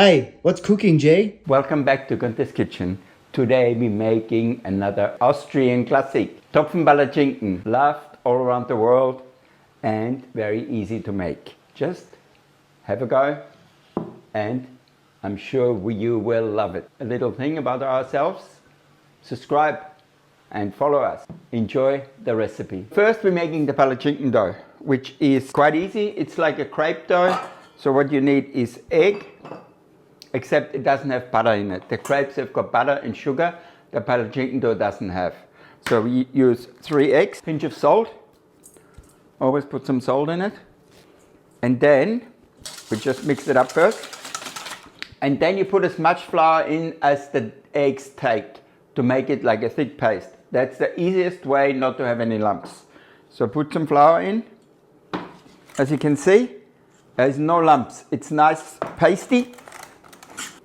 Hey, what's cooking, Jay? Welcome back to Gunther's Kitchen. Today we're making another Austrian classic, Topfenpalatschinken, loved all around the world and very easy to make. Just have a go and I'm sure you will love it. A little thing about ourselves, subscribe and follow us. Enjoy the recipe. First we're making the palatschinken dough, which is quite easy. It's like a crepe dough. So what you need is egg, except it doesn't have butter in it. The crepes have got butter and sugar, the palatschinken dough doesn't have. So we use 3 eggs, pinch of salt, always put some salt in it, and then we just mix it up first. And then you put as much flour in as the eggs take to make it like a thick paste. That's the easiest way not to have any lumps. So put some flour in. As you can see, there's no lumps. It's nice pasty.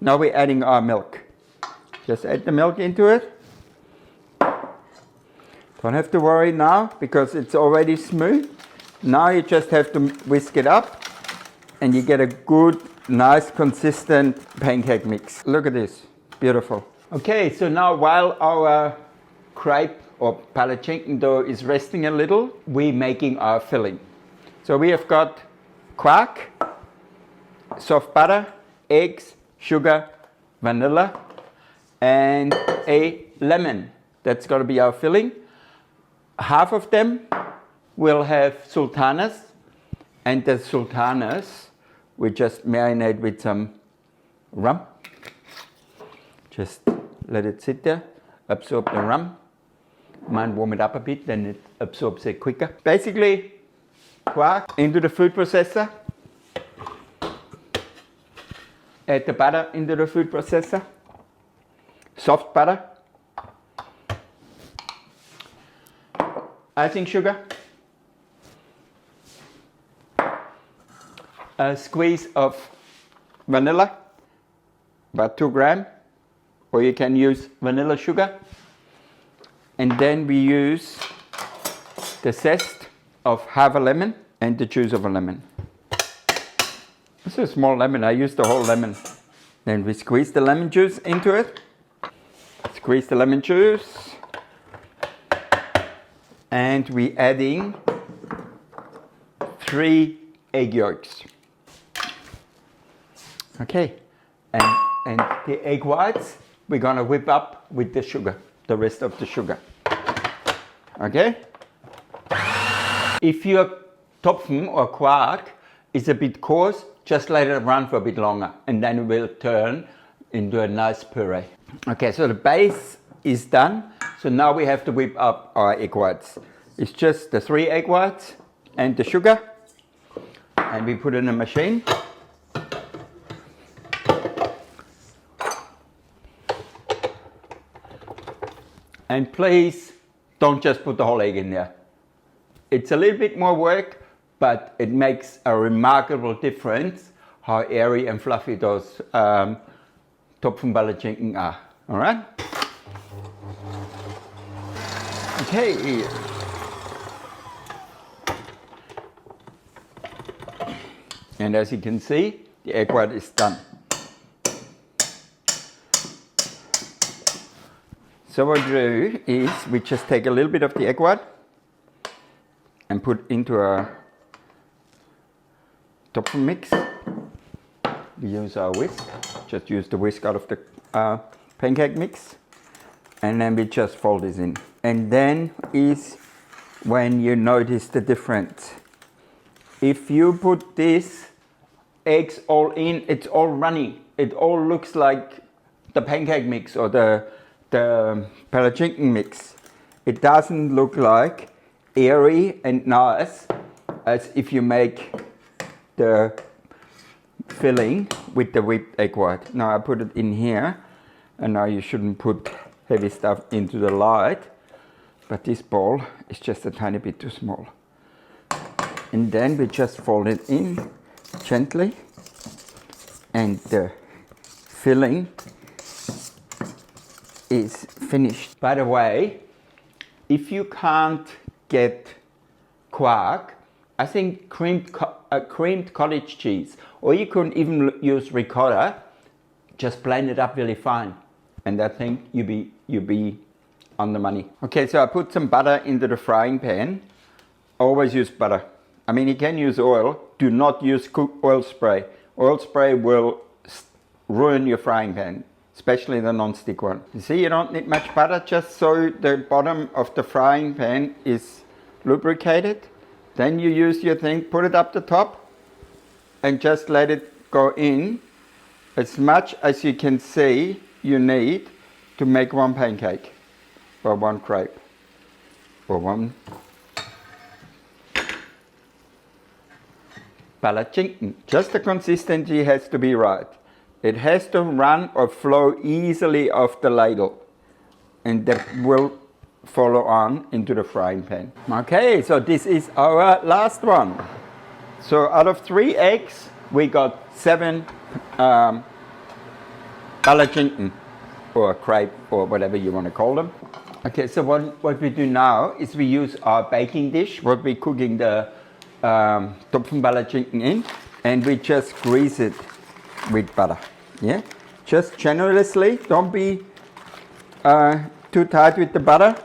Now we're adding our milk. Just add the milk into it. Don't have to worry now because it's already smooth. Now you just have to whisk it up and you get a good, nice, consistent pancake mix. Look at this, beautiful. Okay, so now while our crepe or palatschinken dough is resting a little, we're making our filling. So we have got quark, soft butter, eggs, sugar, vanilla, and a lemon. That's going to be our filling. Half of them will have sultanas, and the sultanas we just marinate with some rum. Just let it sit there, absorb the rum. Mind warm it up a bit, then it absorbs it quicker. Basically, quark into the food processor. Add the butter into the food processor, soft butter, icing sugar, a squeeze of vanilla, about 2 grams, or you can use vanilla sugar, and then we use the zest of half a lemon and the juice of a lemon. This is a small lemon, I used the whole lemon. Then we squeeze the lemon juice into it. Squeeze the lemon juice. And we're adding 3 egg yolks. Okay, and the egg whites we're gonna whip up with the sugar, the rest of the sugar. Okay? If your Topfen or quark is a bit coarse, just let it run for a bit longer and then it will turn into a nice puree. Okay, so the base is done. So now we have to whip up our egg whites. It's just the 3 egg whites and the sugar. And we put it in a machine. And please don't just put the whole egg in there. It's a little bit more work, but it makes a remarkable difference how airy and fluffy those Topfenpalatschinken are. All right? Okay. And as you can see, the egg white is done. So what we do is we just take a little bit of the egg white and put into a Topfen mix. We use our whisk, just use the whisk out of the pancake mix, and then we just fold this in. And then is when you notice the difference. If you put these eggs all in, it's all runny. It all looks like the pancake mix or the palatschinken mix. It doesn't look like airy and nice as if you make the filling with the whipped egg white. Now I put it in here, and now you shouldn't put heavy stuff into the light, but this ball is just a tiny bit too small. And then we just fold it in gently, and the filling is finished. By the way, if you can't get quark, I think creamed cottage cheese, or you can even use ricotta, Just blend it up really fine. And I think you be on the money. Okay, so I put some butter into the frying pan. Always use butter. I mean, you can use oil. Do not use oil spray. Oil spray will ruin your frying pan, especially the non-stick one. You see, you don't need much butter, just so the bottom of the frying pan is lubricated. Then you use your thing, put it up the top, and just let it go in as much as you can see you need to make one pancake, or one crepe, or one Palatschinken. Just the consistency has to be right. It has to run or flow easily off the ladle, and that will follow on into the frying pan. Okay, so this is our last one. So out of 3 eggs, we got 7 Palatschinken, or crepe, or whatever you want to call them. Okay, so what we do now is we use our baking dish, what we're cooking the Topfenpalatschinken in, and we just grease it with butter. Yeah, just generously, don't be too tight with the butter,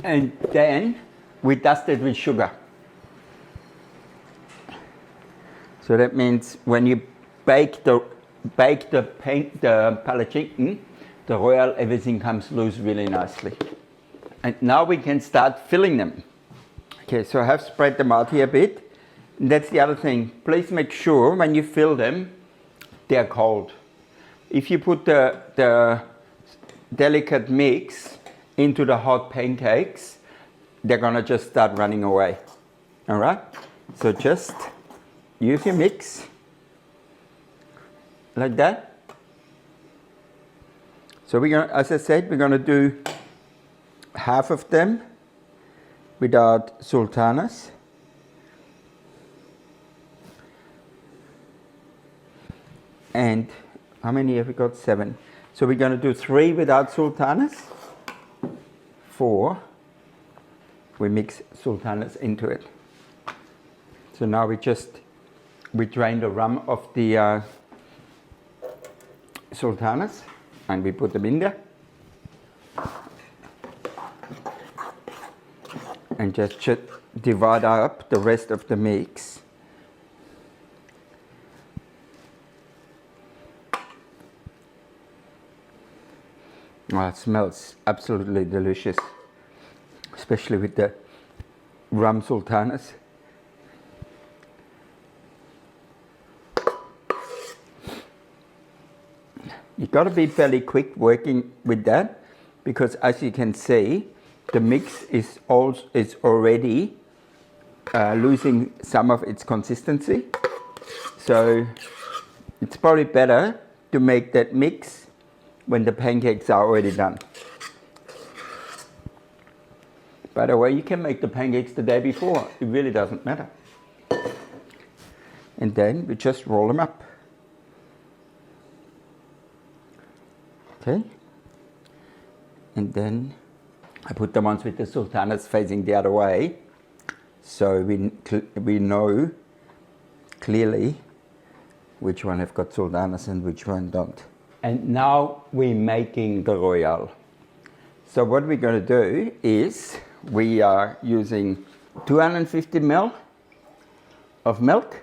and then we dust it with sugar. So that means when you bake the palatschinken, the royale, everything comes loose really nicely. And now we can start filling them. Okay, so I have spread them out here a bit. And that's the other thing. Please make sure when you fill them, they're cold. If you put the delicate mix into the hot pancakes, they're gonna just start running away. All right? So just use your mix like that. So we're gonna, as I said, we're gonna do half of them without sultanas. And how many have we got? 7. So we're going to do 3 without sultanas. 4, we mix sultanas into it. So now we drain the rum of the sultanas, and we put them in there. And just divide up the rest of the mix. Oh, it smells absolutely delicious, especially with the rum sultanas. You got to be fairly quick working with that, because as you can see, the mix is already losing some of its consistency. So it's probably better to make that mix when the pancakes are already done. By the way, you can make the pancakes the day before. It really doesn't matter. And then we just roll them up. Okay. And then I put the ones with the sultanas facing the other way, so we know clearly which one have got sultanas and which one don't. And now we're making the royale. So what we're going to do is we are using 250 ml of milk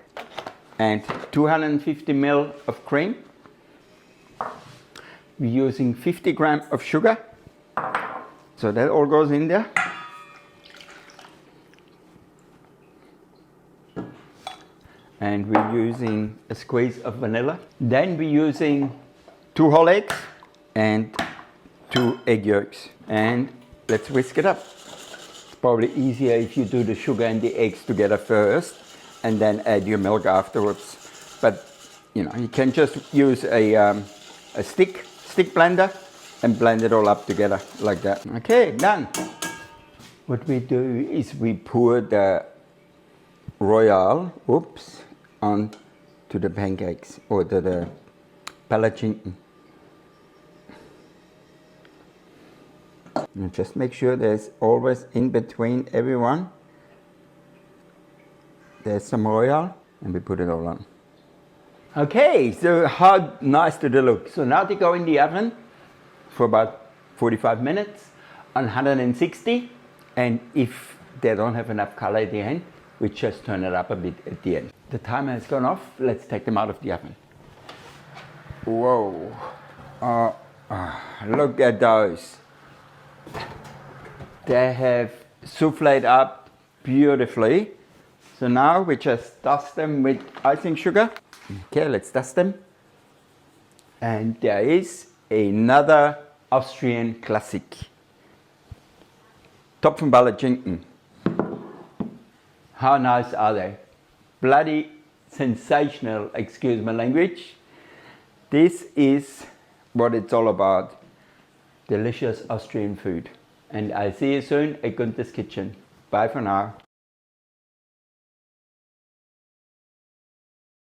and 250 ml of cream. We're using 50 grams of sugar. So that all goes in there. And we're using a squeeze of vanilla. Then we're using 2 whole eggs and 2 egg yolks. And let's whisk it up. It's probably easier if you do the sugar and the eggs together first and then add your milk afterwards. But you know, you can just use a stick blender and blend it all up together like that. Okay, done. What we do is we pour the royale, onto the pancakes or to the palatschinken. And just make sure there's always in between everyone, there's some royale, and we put it all on. Okay, so how nice do they look? So now they go in the oven for about 45 minutes on 160, and if they don't have enough color at the end, we just turn it up a bit at the end. The timer has gone off. Let's take them out of the oven. Whoa, look at those. They have souffled up beautifully. So now we just dust them with icing sugar. Okay, let's dust them. And there is another Austrian classic. Topfenpalatschinken. How nice are they? Bloody sensational, excuse my language. This is what it's all about. Delicious Austrian food. And I'll see you soon at Gunther's Kitchen. Bye for now.